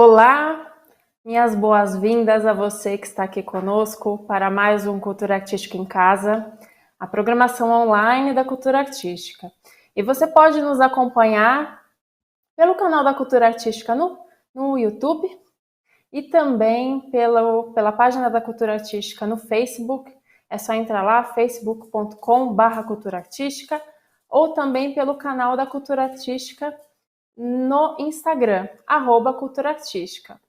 Olá, minhas boas-vindas a você que está aqui conosco para mais um Cultura Artística em Casa, a programação online da Cultura Artística. E você pode nos acompanhar pelo canal da Cultura Artística no YouTube e também pela página da Cultura Artística no Facebook. É só entrar lá, facebook.com/Cultura Artística, ou também pelo canal da Cultura Artística no Instagram, @Cultura Artística.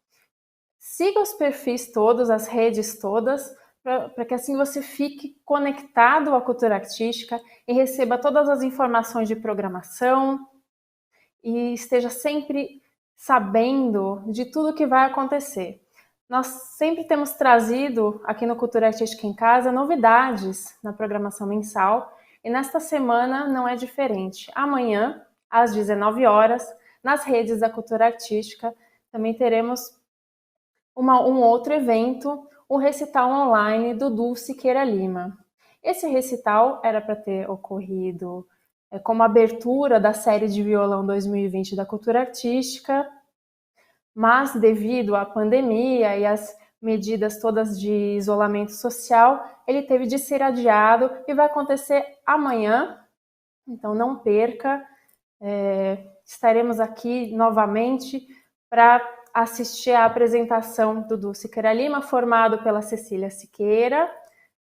Siga os perfis todos, as redes todas, para que assim você fique conectado à cultura artística e receba todas as informações de programação e esteja sempre sabendo de tudo que vai acontecer. Nós sempre temos trazido aqui no Cultura Artística em Casa novidades na programação mensal e nesta semana não é diferente. Amanhã, às 19 horas, nas redes da Cultura Artística, também teremos um outro evento, um recital online do Dulce Siqueira Lima. Esse recital era para ter ocorrido como abertura da série de violão 2020 da Cultura Artística, mas devido à pandemia e às medidas todas de isolamento social, ele teve de ser adiado e vai acontecer amanhã, então não perca. Estaremos aqui novamente para assistir à apresentação do Dulce Siqueira Lima, formado pela Cecília Siqueira,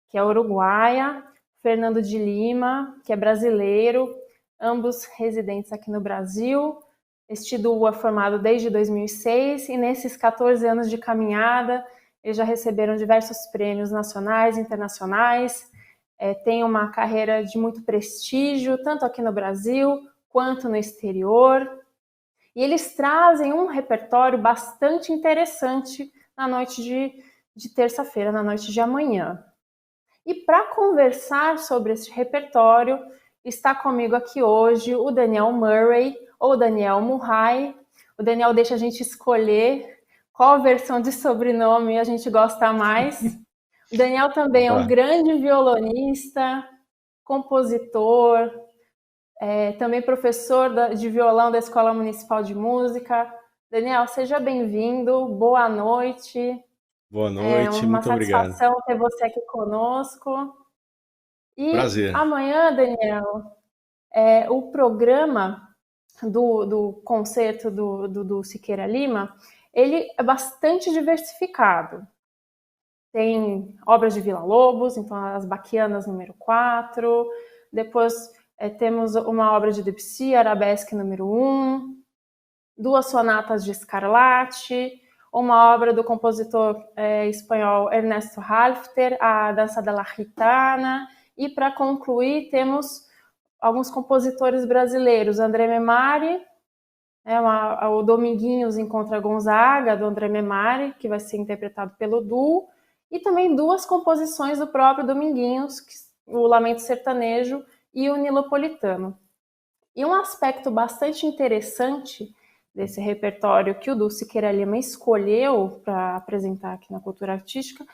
que é uruguaia, Fernando de Lima, que é brasileiro, ambos residentes aqui no Brasil. Este duo é formado desde 2006 e nesses 14 anos de caminhada, eles já receberam diversos prêmios nacionais e internacionais, tem uma carreira de muito prestígio, tanto aqui no Brasil quanto no exterior. E eles trazem um repertório bastante interessante na noite de terça-feira, na noite de amanhã. E para conversar sobre esse repertório, está comigo aqui hoje o Daniel Murray, ou Daniel Murray. O Daniel deixa a gente escolher qual versão de sobrenome a gente gosta mais. O Daniel também é um grande violonista, compositor, também professor de violão da Escola Municipal de Música. Daniel, seja bem-vindo, boa noite. Boa É noite, uma muito obrigado. satisfação ter você aqui conosco. E Prazer. amanhã, Daniel, o programa do concerto do Siqueira Lima, ele é bastante diversificado. Tem obras de Villa-Lobos, então as Baquianas número 4, depois temos uma obra de Debussy, Arabesque número 1, duas sonatas de Scarlatti, uma obra do compositor espanhol Ernesto Halffter, a Dança della Gitana, e para concluir temos alguns compositores brasileiros, André Memari, o Dominguinhos Encontra Gonzaga, do André Memari, que vai ser interpretado pelo duo, e também duas composições do próprio Dominguinhos, o Lamento Sertanejo e o Nilopolitano. E um aspecto bastante interessante desse repertório que o Dulce Siqueira Lima escolheu para apresentar aqui na Cultura Artística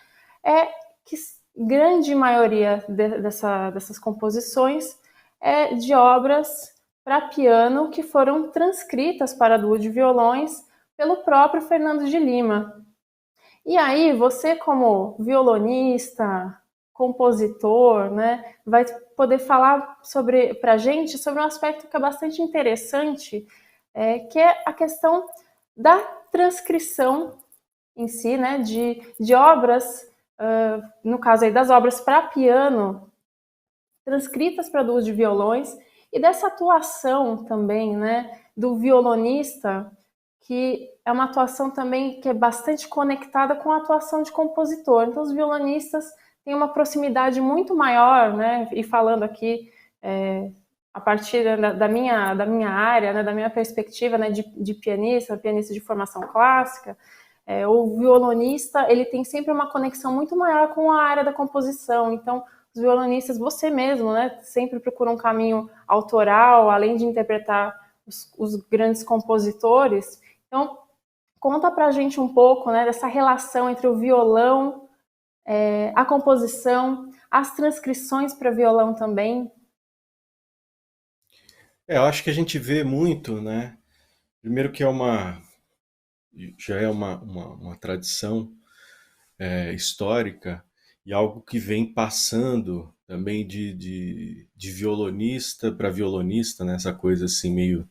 é que grande maioria dessas composições é de obras para piano que foram transcritas para duo de violões pelo próprio Fernando de Lima. E aí, você como violonista, compositor, né, vai poder falar para a gente sobre um aspecto que é bastante interessante, que é a questão da transcrição em si, né, de obras, no caso aí das obras para piano, transcritas para duo de violões, e dessa atuação também, né, do violonista, que é uma atuação também que é bastante conectada com a atuação de compositor. Então, os violonistas têm uma proximidade muito maior, né, e falando aqui a partir da minha área, né, da minha perspectiva, né, de pianista de formação clássica, o violonista ele tem sempre uma conexão muito maior com a área da composição. Então, os violonistas, você mesmo, né, sempre procura um caminho autoral, além de interpretar os grandes compositores. Então, conta pra gente um pouco, né, dessa relação entre o violão, a composição, as transcrições para violão também. Eu acho que a gente vê muito, né? Primeiro que é já é uma tradição histórica e algo que vem passando também de violonista para violonista, né? Essa coisa assim meio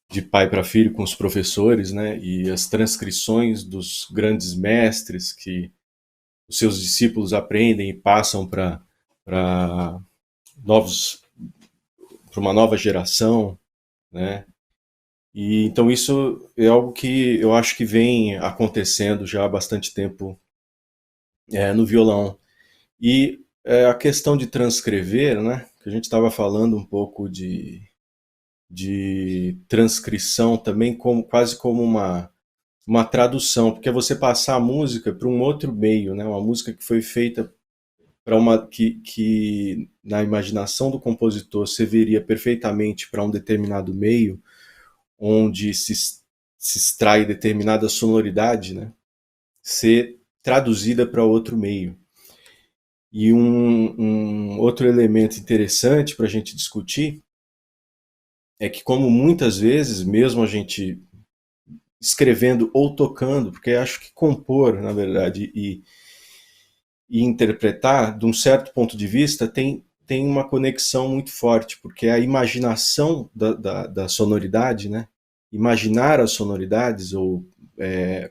de pai para filho com os professores, né? E as transcrições dos grandes mestres que os seus discípulos aprendem e passam para novos para uma nova geração, né? E então isso é algo que eu acho que vem acontecendo já há bastante tempo no violão. E a questão de transcrever, né? Que a gente estava falando um pouco de transcrição também como quase como uma tradução, porque é você passar a música para um outro meio, né? Uma música que foi feita para uma que na imaginação do compositor serviria perfeitamente para um determinado meio, onde se extrai determinada sonoridade, né? Ser traduzida para outro meio. E um outro elemento interessante para a gente discutir é que, como muitas vezes, mesmo a gente escrevendo ou tocando, porque acho que compor, na verdade, e interpretar, de um certo ponto de vista, tem uma conexão muito forte, porque a imaginação da sonoridade, né? Imaginar as sonoridades, ou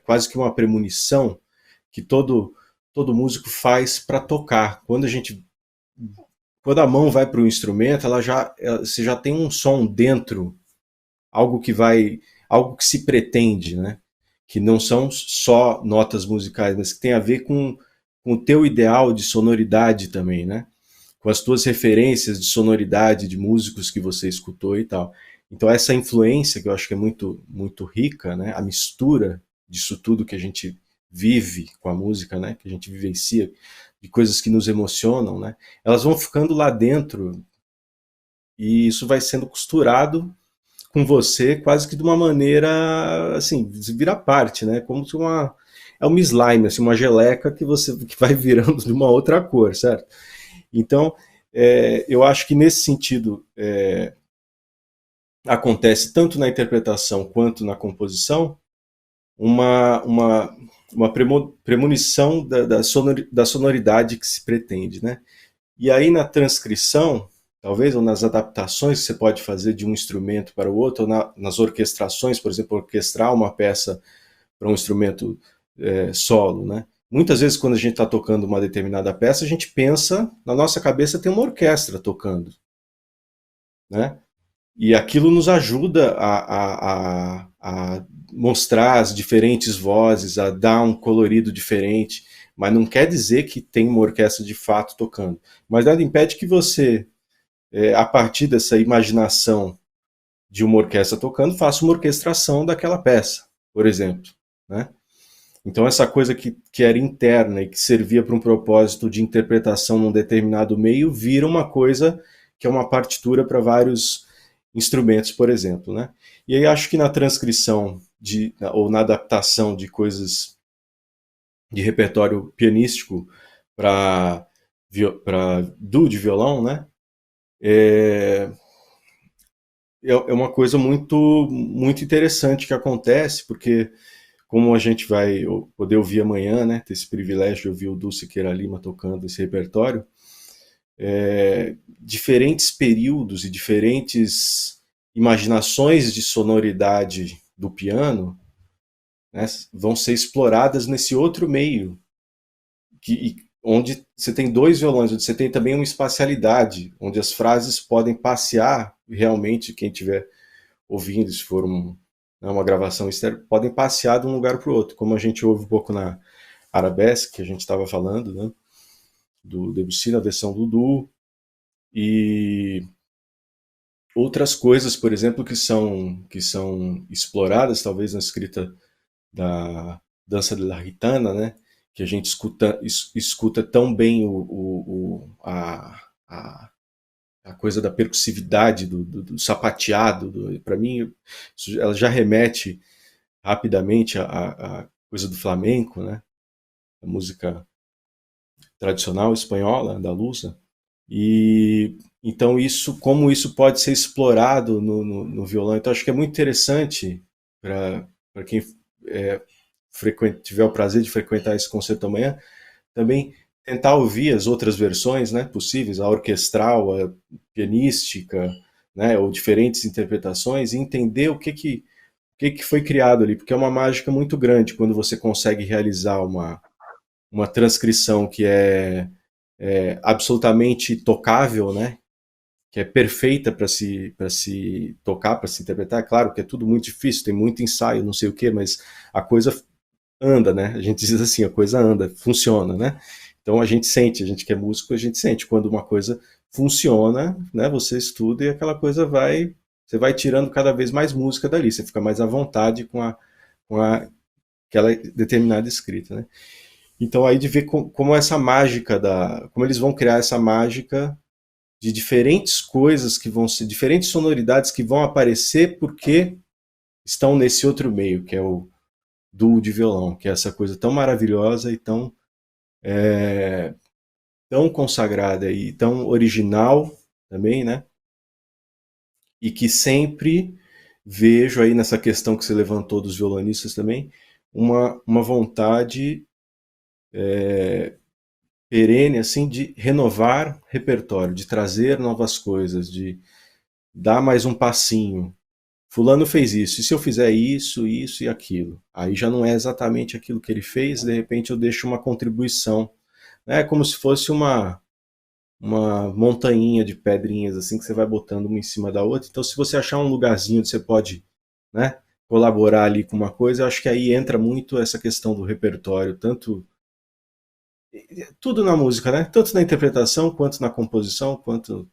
quase que uma premonição que todo músico faz para tocar. Quando a mão vai para o instrumento, você já tem um som dentro, algo que vai, algo que se pretende, né? Que não são só notas musicais, mas que tem a ver com o teu ideal de sonoridade também, né? Com as tuas referências de sonoridade de músicos que você escutou e tal. Então essa influência que eu acho que é muito rica, né? A mistura disso tudo que a gente vive com a música, né? Que a gente vivencia, de coisas que nos emocionam, né? Elas vão ficando lá dentro e isso vai sendo costurado com você quase que de uma maneira assim, vira parte, né? Como se é uma slime, assim, uma geleca que vai virando de uma outra cor, certo? Então, eu acho que nesse sentido acontece tanto na interpretação quanto na composição uma, uma, uma premonição da sonoridade que se pretende, né? E aí na transcrição, talvez, ou nas adaptações que você pode fazer de um instrumento para o outro, ou nas orquestrações, por exemplo, orquestrar uma peça para um instrumento solo, né? Muitas vezes, quando a gente está tocando uma determinada peça, a gente pensa, na nossa cabeça tem uma orquestra tocando, né? E aquilo nos ajuda a mostrar as diferentes vozes, a dar um colorido diferente, mas não quer dizer que tem uma orquestra de fato tocando. Mas nada impede que você, a partir dessa imaginação de uma orquestra tocando, faça uma orquestração daquela peça, por exemplo, né? Então essa coisa que era interna e que servia para um propósito de interpretação num determinado meio, vira uma coisa que é uma partitura para vários instrumentos, por exemplo, né? E aí acho que na transcrição ou na adaptação de coisas de repertório pianístico para duo de violão, né? É, é uma coisa muito interessante que acontece, porque como a gente vai poder ouvir amanhã, né, ter esse privilégio de ouvir o Dulce Queira Lima tocando esse repertório, diferentes períodos e diferentes imaginações de sonoridade do piano, né, vão ser exploradas nesse outro meio, onde você tem dois violões, onde você tem também uma espacialidade, onde as frases podem passear realmente, quem estiver ouvindo, se for uma gravação externa, podem passear de um lugar para o outro, como a gente ouve um pouco na Arabesque, que a gente estava falando, né, do Debussy, na versão do duo, e outras coisas, por exemplo, que são exploradas, talvez na escrita da Dança de la Gitana, né, que a gente escuta tão bem a coisa da percussividade, do sapateado, para mim, ela já remete rapidamente a coisa do flamenco, né, a música tradicional espanhola, andaluza, e então como isso pode ser explorado no violão. Então acho que é muito interessante para quem tiver o prazer de frequentar esse concerto amanhã, também tentar ouvir as outras versões, né, possíveis, a orquestral, a pianística, né, ou diferentes interpretações, e entender o que foi criado ali, porque é uma mágica muito grande quando você consegue realizar uma transcrição que é absolutamente tocável, né, que é perfeita para se tocar, para se interpretar. Claro que é tudo muito difícil, tem muito ensaio, não sei o quê, mas a coisa anda, né? A gente diz assim, a coisa anda, funciona, né? Então a gente sente, a gente que é músico, a gente sente quando uma coisa funciona, né? Você estuda e aquela coisa você vai tirando cada vez mais música dali, você fica mais à vontade com aquela determinada escrita, né? Então aí de ver como essa mágica como eles vão criar essa mágica de diferentes coisas que vão ser, diferentes sonoridades que vão aparecer porque estão nesse outro meio, que é o duo de violão, que é essa coisa tão maravilhosa e tão consagrada e tão original também, né? E que sempre vejo aí nessa questão que você levantou dos violonistas também, uma vontade perene assim de renovar repertório, de trazer novas coisas, de dar mais um passinho. Fulano fez isso, e se eu fizer isso, isso e aquilo? Aí já não é exatamente aquilo que ele fez, de repente eu deixo uma contribuição. É como se fosse uma montanha de pedrinhas assim que você vai botando uma em cima da outra. Então, se você achar um lugarzinho onde você pode, né, colaborar ali com uma coisa, eu acho que aí entra muito essa questão do repertório, tanto tudo na música, né? Tanto na interpretação, quanto na composição, quanto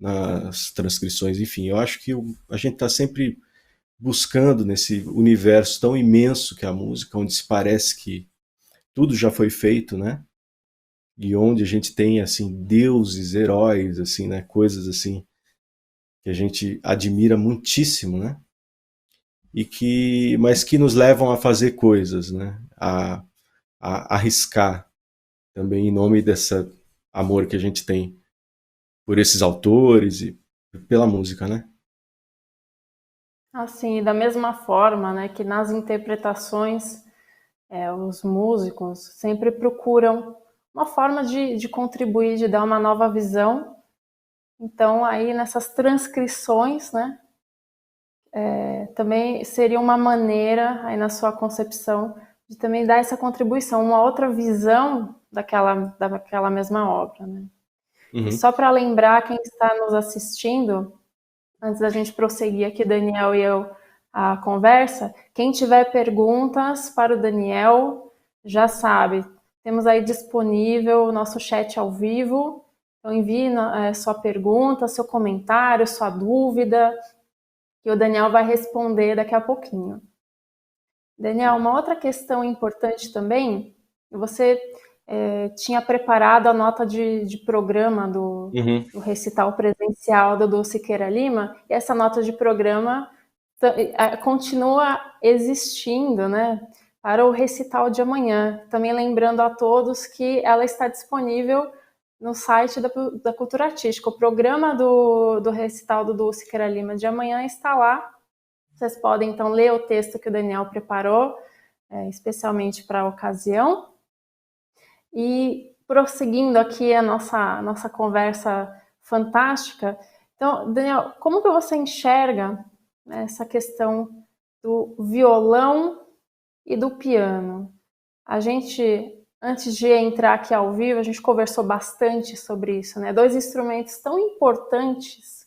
nas transcrições, enfim. Eu acho que a gente está sempre buscando nesse universo tão imenso que é a música, onde se parece que tudo já foi feito, né? E onde a gente tem assim deuses, heróis, assim, né? Coisas assim que a gente admira muitíssimo, né? Mas que nos levam a fazer coisas, né? A arriscar também em nome dessa amor que a gente tem por esses autores e pela música, né? Assim, da mesma forma, né, que nas interpretações, os músicos sempre procuram uma forma de contribuir, de dar uma nova visão. Então, aí nessas transcrições, né, também seria uma maneira, aí na sua concepção, de também dar essa contribuição, uma outra visão daquela mesma obra, né? E Uhum. só para lembrar quem está nos assistindo, antes da gente prosseguir aqui, Daniel e eu, a conversa, quem tiver perguntas para o Daniel, já sabe, temos aí disponível o nosso chat ao vivo, então envie sua pergunta, seu comentário, sua dúvida, que o Daniel vai responder daqui a pouquinho. Daniel, uma outra questão importante também, você tinha preparado a nota de programa Uhum. do recital presencial do Siqueira Lima, e essa nota de programa continua existindo, né, para o recital de amanhã. Também lembrando a todos que ela está disponível no site da Cultura Artística. O programa do recital do Siqueira Lima de amanhã está lá. Vocês podem, então, ler o texto que o Daniel preparou, especialmente para a ocasião. E prosseguindo aqui a nossa conversa fantástica, então, Daniel, como que você enxerga, né, essa questão do violão e do piano? A gente, antes de entrar aqui ao vivo, a gente conversou bastante sobre isso, né? Dois instrumentos tão importantes,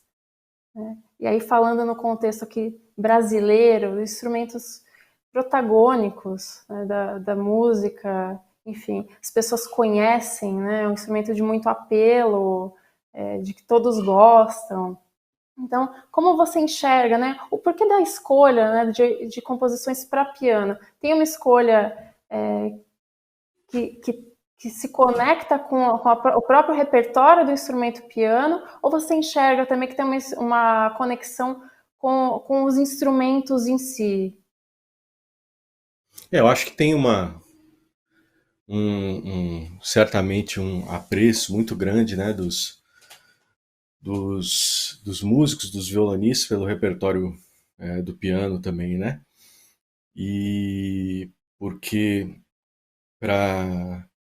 né? E aí falando no contexto aqui brasileiro, instrumentos protagônicos, né, da música, enfim, as pessoas conhecem, né, é um instrumento de muito apelo, de que todos gostam. Então, como você enxerga, né, o porquê da escolha, né, de composições para piano? Tem uma escolha que se conecta com o próprio repertório do instrumento piano, ou você enxerga também que tem uma conexão com os instrumentos em si? Eu acho que tem certamente um apreço muito grande, né, dos músicos, dos violonistas pelo repertório do piano também, né? E porque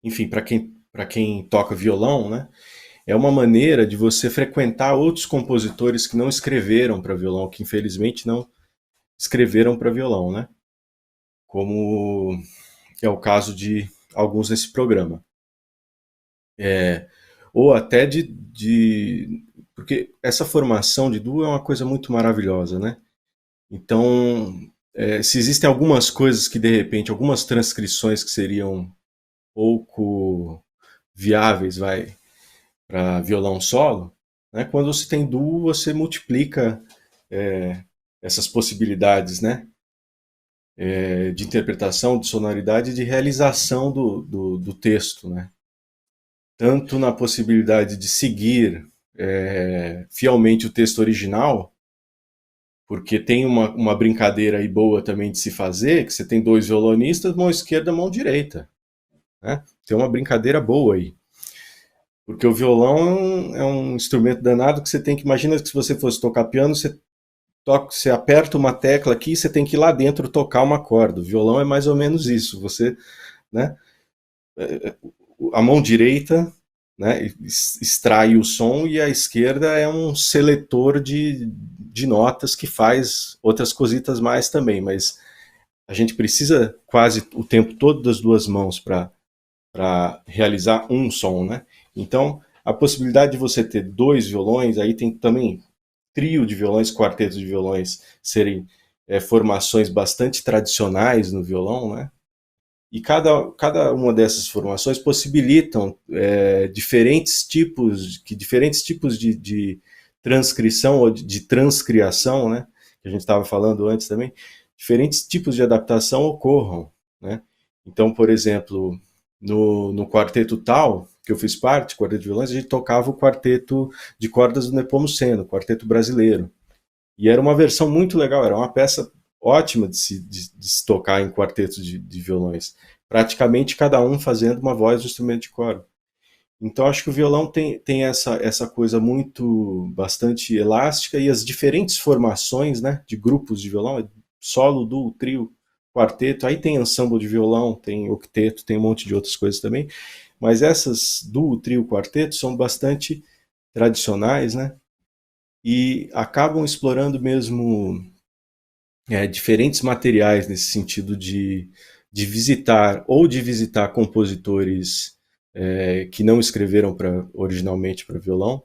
enfim, para quem toca violão, né, é uma maneira de você frequentar outros compositores que não escreveram para violão, que infelizmente não escreveram para violão, né? Como é o caso de alguns nesse programa. Ou até porque essa formação de duo é uma coisa muito maravilhosa, né? Então, se existem algumas coisas que de repente, algumas transcrições que seriam pouco viáveis, vai, para violão solo, né? Quando você tem duo, você multiplica é, essas possibilidades, né? De interpretação, de sonoridade e de realização do texto, né? Tanto na possibilidade de seguir fielmente o texto original, porque tem uma brincadeira aí boa também de se fazer, que você tem dois violonistas, mão esquerda, mão direita, né? Tem uma brincadeira boa aí. Porque o violão é um instrumento danado que você tem que... Imagina que se você fosse tocar piano, você aperta uma tecla aqui e você tem que ir lá dentro tocar uma corda. O violão é mais ou menos isso. Você, né, a mão direita, né, extrai o som e a esquerda é um seletor de notas que faz outras cositas mais também, mas a gente precisa quase o tempo todo das duas mãos para realizar um som, né? Então, a possibilidade de você ter dois violões, aí tem também trio de violões, quartetos de violões serem formações bastante tradicionais no violão, né? E cada uma dessas formações possibilitam diferentes tipos de transcrição ou de transcriação, né? Que a gente estava falando antes também, diferentes tipos de adaptação ocorram, né? Então, por exemplo, no quarteto tal, que eu fiz parte, quarteto de violões, a gente tocava o quarteto de cordas do Nepomuceno, o quarteto brasileiro. E era uma versão muito legal, era uma peça ótima de se tocar em quartetos de violões. Praticamente cada um fazendo uma voz do instrumento de corda. Então acho que o violão tem essa coisa muito, bastante elástica, e as diferentes formações, né, de grupos de violão, solo, duo, trio, quarteto, aí tem ensemble de violão, tem octeto, tem um monte de outras coisas também, mas essas duo, trio, quarteto são bastante tradicionais, né, e acabam explorando mesmo diferentes materiais nesse sentido de visitar compositores que não escreveram originalmente para violão,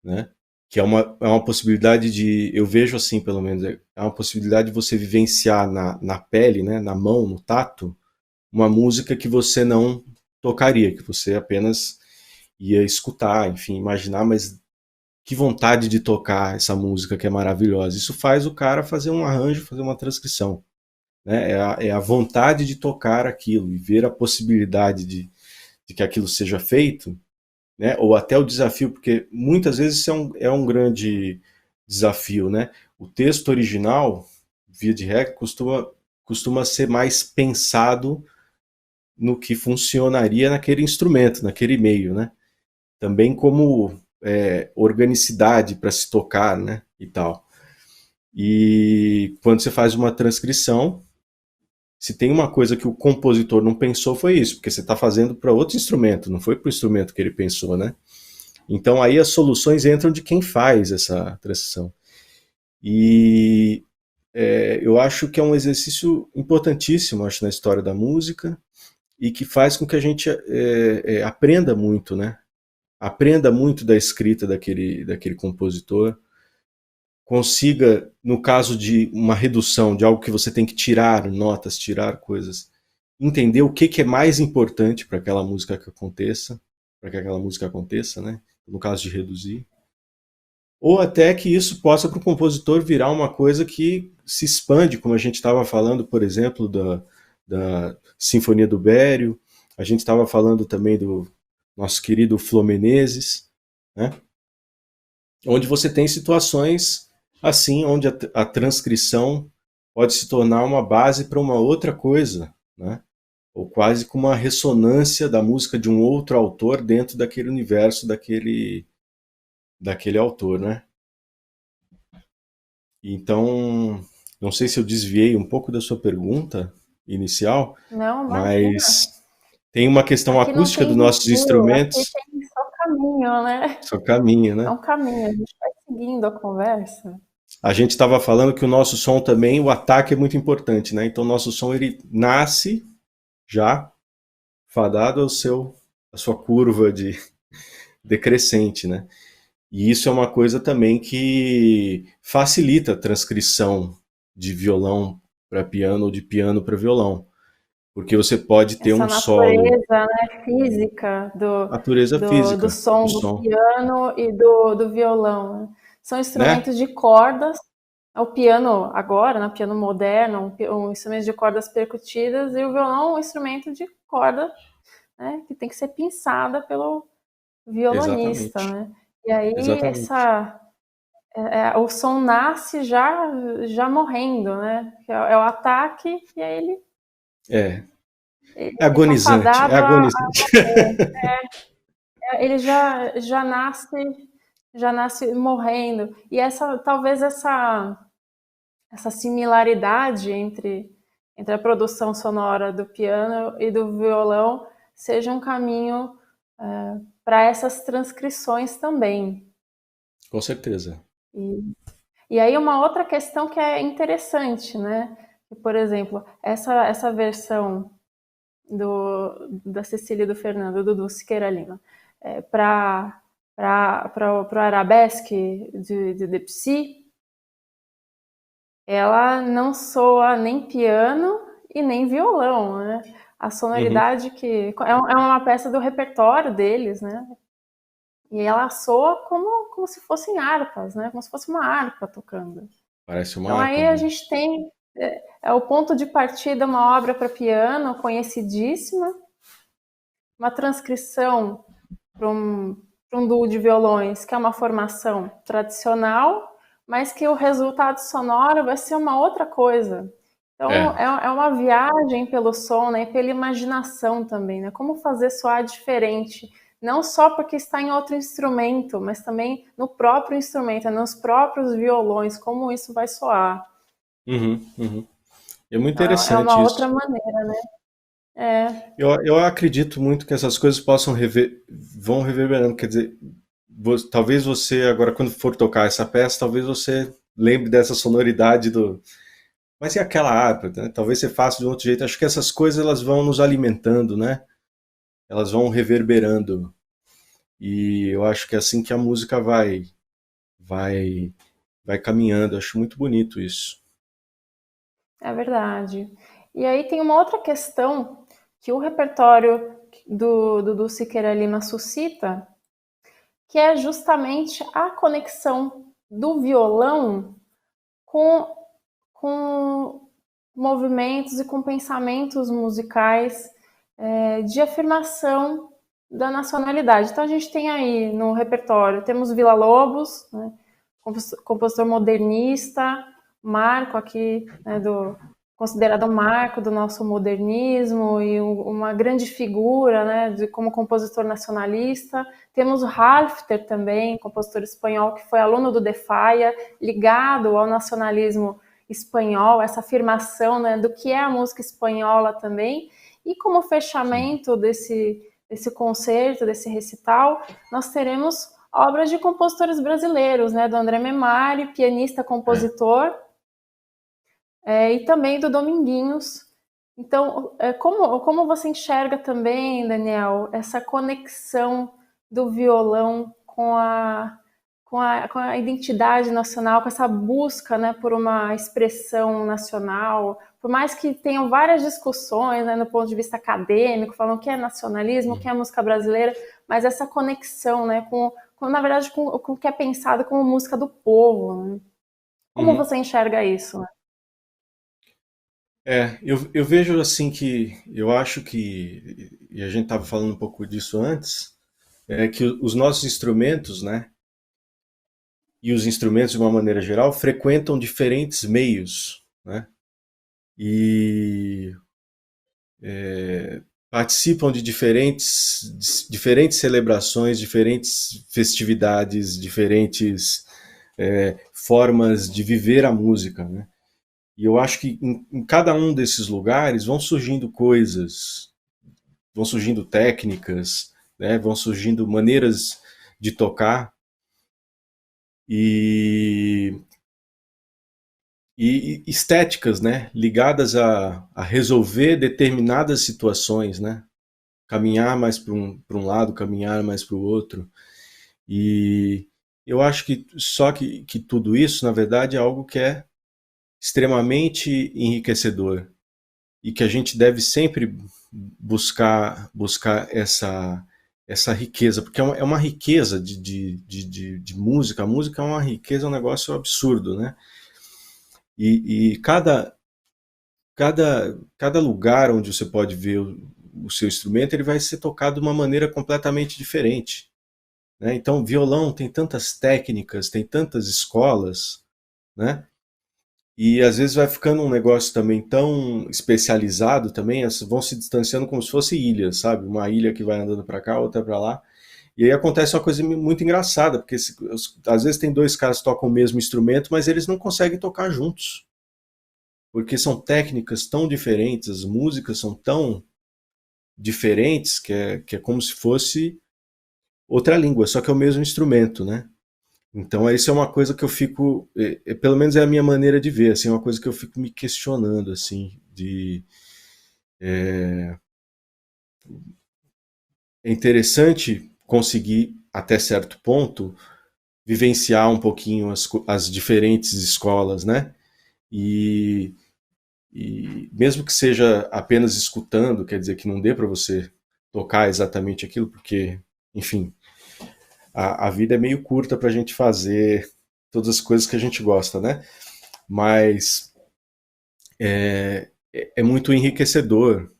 né? Que é uma possibilidade eu vejo assim pelo menos, é uma possibilidade de você vivenciar na pele, né, na mão, no tato, uma música que você não tocaria, que você apenas ia escutar, enfim, imaginar, mas que vontade de tocar essa música que é maravilhosa. Isso faz o cara fazer um arranjo, fazer uma transcrição, né? É a vontade de tocar aquilo e ver a possibilidade de que aquilo seja feito, né? Ou até o desafio, porque muitas vezes isso é um grande desafio, né? O texto original, via de regra, costuma ser mais pensado no que funcionaria naquele instrumento, naquele meio, né? Também como organicidade para se tocar, né? E tal. E quando você faz uma transcrição, se tem uma coisa que o compositor não pensou, foi isso, porque você está fazendo para outro instrumento, não foi para o instrumento que ele pensou, né? Então aí as soluções entram de quem faz essa transição. E eu acho que é um exercício importantíssimo, acho, na história da música, e que faz com que a gente aprenda muito, né? Aprenda muito da escrita daquele compositor, consiga, no caso de uma redução, de algo que você tem que tirar notas, tirar coisas, entender o que é mais importante para aquela música que aconteça, para que aquela música aconteça, né? No caso de reduzir. Ou até que isso possa para o compositor virar uma coisa que se expande, como a gente estava falando, por exemplo, da Sinfonia do Bério, a gente estava falando também do nosso querido Flô Menezes, né? Onde você tem situações assim, onde a transcrição pode se tornar uma base para uma outra coisa, né? Ou quase como uma ressonância da música de um outro autor dentro daquele universo daquele autor, né? Então, Não sei se eu desviei um pouco da sua pergunta inicial, Não, imagina. mas tem uma questão Aqui não acústica tem dos nossos desvio, aqui instrumentos, tem só caminho, né? só caminha, É né? um caminho, a gente vai seguindo a conversa. A gente estava falando que o nosso som também, o ataque é muito importante, né? Então, o nosso som ele nasce já fadado à sua curva de decrescente, né? E isso é uma coisa também que facilita a transcrição de violão para piano ou de piano para violão, porque você pode ter Essa um solo, natureza, né, física natureza do física do som do som, piano e do violão, né? São né? instrumentos de cordas. O piano agora, né, o piano moderno, um instrumento de cordas percutidas, e o violão um instrumento de corda, né, que tem que ser pinçada pelo violonista, Exatamente, né? E aí exatamente. o som nasce já morrendo, né? É o ataque e aí É, ele é está agonizante, é fadado agonizante. ele já nasce morrendo. E talvez essa similaridade entre a produção sonora do piano e do violão seja um caminho para essas transcrições também. Com certeza. E aí uma outra questão que é interessante, né? Por exemplo, essa versão da Cecília e do Fernando, do Dudu Siqueira Lima, para o Arabesque de Debussy, ela não soa nem piano e nem violão, né? A Uhum. sonoridade é uma peça do repertório deles, né? E ela soa como se fossem harpas, né? Como se fosse uma harpa tocando. Parece uma Então harpa aí a mesmo. gente tem o ponto de partida, uma obra para piano conhecidíssima, uma transcrição para um duo de violões, que é uma formação tradicional, mas que o resultado sonoro vai ser uma outra coisa. Então, É. é uma viagem pelo som, né, e pela imaginação também, né? Como fazer soar diferente, não só porque está em outro instrumento, mas também no próprio instrumento, né, nos próprios violões, como isso vai soar. Uhum, uhum. É muito Então, é uma interessante outra isso. maneira, né? É, Eu acredito muito que essas coisas vão reverberando. Quer dizer, talvez você, agora, quando for tocar essa peça, talvez você lembre dessa sonoridade do. Mas e aquela harpa, né? Talvez você faça de um outro jeito. Acho que essas coisas elas vão nos alimentando, né? Elas vão reverberando. E eu acho que é assim que a música vai, vai caminhando. Eu acho muito bonito isso. é verdade. E aí tem uma outra questão que o repertório do Siqueira Lima suscita, que é justamente a conexão do violão com, com movimentos e com pensamentos musicais de afirmação da nacionalidade. Então a gente tem aí no repertório, temos Villa-Lobos, né, compositor modernista, marco aqui, né, considerado um marco do nosso modernismo e uma grande figura, né, como compositor nacionalista. Temos o Halfter também, compositor espanhol que foi aluno do De Falla, ligado ao nacionalismo espanhol, essa afirmação, né, do que é a música espanhola também. E como Sim. fechamento desse concerto, desse recital, nós teremos obras de compositores brasileiros, né, do André Memari, pianista, É. compositor, e também do Dominguinhos. Então, como você enxerga também, Daniel, essa conexão do violão com a identidade nacional, com essa busca, né, por uma expressão nacional, por mais que tenham várias discussões, né, no ponto de vista acadêmico, falando o que é nacionalismo, o que é música brasileira, mas essa conexão, né, na verdade, com o que é pensado como música do povo, né? Como Uhum. você enxerga isso? Né? Eu vejo assim que eu acho que, e a gente estava falando um pouco disso antes, é que os nossos instrumentos, né, e os instrumentos de uma maneira geral frequentam diferentes meios, né, e participam de diferentes celebrações, diferentes festividades, diferentes formas de viver a música, né. E eu acho que em cada um desses lugares vão surgindo coisas, vão surgindo técnicas, né, vão surgindo maneiras de tocar e, e estéticas, né, ligadas a resolver determinadas situações, né, caminhar mais para um lado, caminhar mais para o outro. E eu acho que só que tudo isso, na verdade, é algo que é extremamente enriquecedor e que a gente deve sempre buscar essa riqueza, porque é uma riqueza de música. A música é uma riqueza, é um negócio absurdo, né? E cada lugar onde você pode ver o seu instrumento, ele vai ser tocado de uma maneira completamente diferente, né? Então, violão tem tantas técnicas, tem tantas escolas, né? E às vezes vai ficando um negócio também tão especializado também, vão se distanciando como se fosse ilhas, sabe? Uma ilha que vai andando para cá, outra para lá. E aí acontece uma coisa muito engraçada, porque às vezes tem dois caras que tocam o mesmo instrumento, mas eles não conseguem tocar juntos. Porque são técnicas tão diferentes, as músicas são tão diferentes que é como se fosse outra língua, só que é o mesmo instrumento, né? Então, isso é uma coisa que eu fico, pelo menos é a minha maneira de ver, assim, é uma coisa que eu fico me questionando, assim, é interessante conseguir, até certo ponto, vivenciar um pouquinho as diferentes escolas, né? E, e mesmo que seja apenas escutando, quer dizer que não dê para você tocar exatamente aquilo, porque, enfim, a vida é meio curta para a gente fazer todas as coisas que a gente gosta, né? Mas é muito enriquecedor.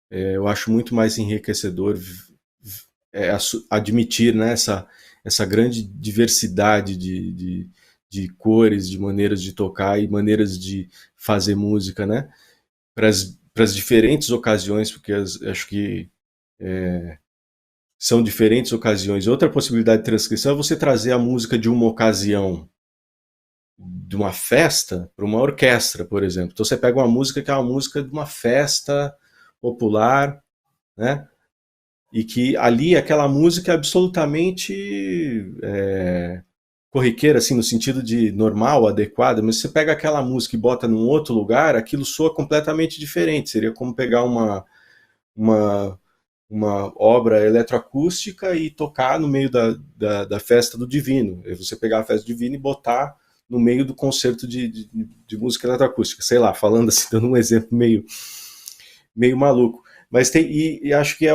Eu acho muito mais enriquecedor admitir, né, essa grande diversidade de cores, de maneiras de tocar e maneiras de fazer música, né? Para as diferentes ocasiões, porque acho que são diferentes ocasiões. Outra possibilidade de transcrição é você trazer a música de uma ocasião de uma festa para uma orquestra, por exemplo. Então você pega uma música que é uma música de uma festa popular, né? E que ali aquela música é absolutamente corriqueira, assim, no sentido de normal, adequada, mas você pega aquela música e bota num outro lugar, aquilo soa completamente diferente. Seria como pegar uma, uma obra eletroacústica e tocar no meio da festa do Divino. E você pegar a festa do Divino e botar no meio do concerto de música eletroacústica. Sei lá, falando assim, dando um exemplo meio maluco. Mas e acho que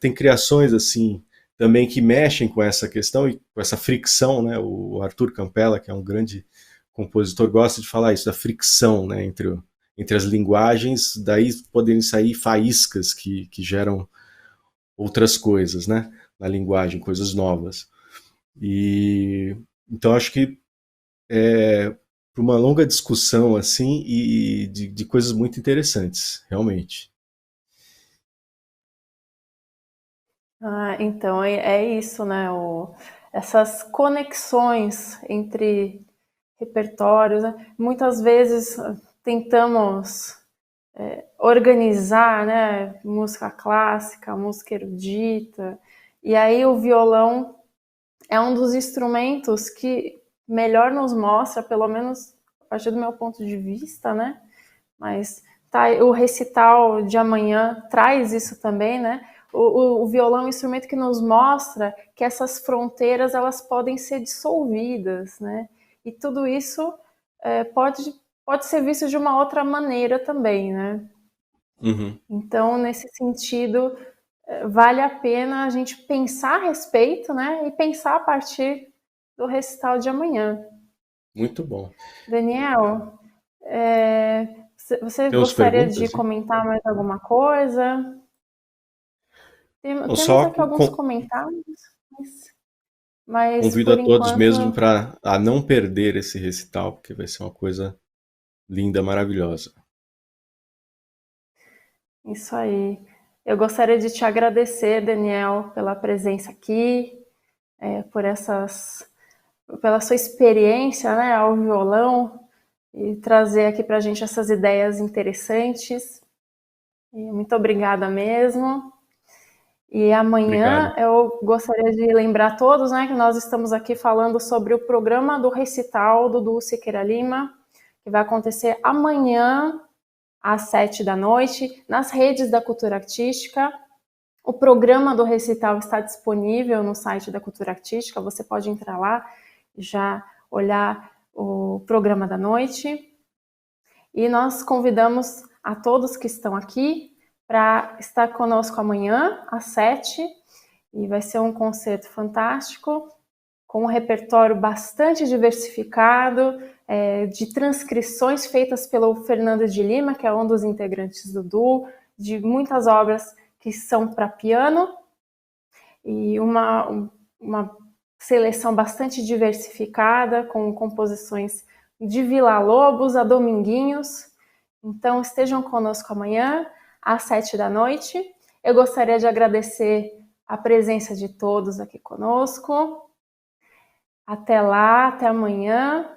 tem criações assim também que mexem com essa questão e com essa fricção, né? O Arthur Campella, que é um grande compositor, gosta de falar isso, da fricção, né, entre as linguagens, daí podem sair faíscas que geram outras coisas, né, na linguagem, coisas novas. E então acho que para uma longa discussão assim e de coisas muito interessantes, realmente. Então é isso, né? Essas conexões entre repertórios, né? Muitas vezes tentamos organizar, né? Música clássica, música erudita, e aí o violão é um dos instrumentos que melhor nos mostra, pelo menos a partir do meu ponto de vista, né? Mas tá, o recital de amanhã traz isso também, né? O violão é um instrumento que nos mostra que essas fronteiras elas podem ser dissolvidas, né? E tudo isso pode ser visto de uma outra maneira também, né? Uhum. Então, nesse sentido, vale a pena a gente pensar a respeito, né? E pensar a partir do recital de amanhã. Muito bom. Daniel, você Temos gostaria de perguntas? Hein? comentar mais alguma coisa? Não, Temos só aqui alguns comentários, mas convido a por todos enquanto, mesmo para a não perder esse recital, porque vai ser uma coisa linda, maravilhosa. isso aí. Eu gostaria de te agradecer, Daniel, pela presença aqui, por pela sua experiência, né, ao violão. e trazer aqui para a gente essas ideias interessantes. E muito obrigada mesmo. E amanhã Obrigado. eu gostaria de lembrar a todos, né, que nós estamos aqui falando sobre o programa do recital do Dudu Siqueira Lima, que vai acontecer amanhã às 7 da noite, nas redes da Cultura Artística. O programa do recital está disponível no site da Cultura Artística, você pode entrar lá e já olhar o programa da noite. E nós convidamos a todos que estão aqui para estar conosco amanhã, às 7, e vai ser um concerto fantástico, com um repertório bastante diversificado, de transcrições feitas pelo Fernando de Lima, que é um dos integrantes do duo, de muitas obras que são para piano, e uma seleção bastante diversificada, com composições de Villa-Lobos a Dominguinhos. Então estejam conosco amanhã, às 7 da noite. Eu gostaria de agradecer a presença de todos aqui conosco. Até lá, até amanhã.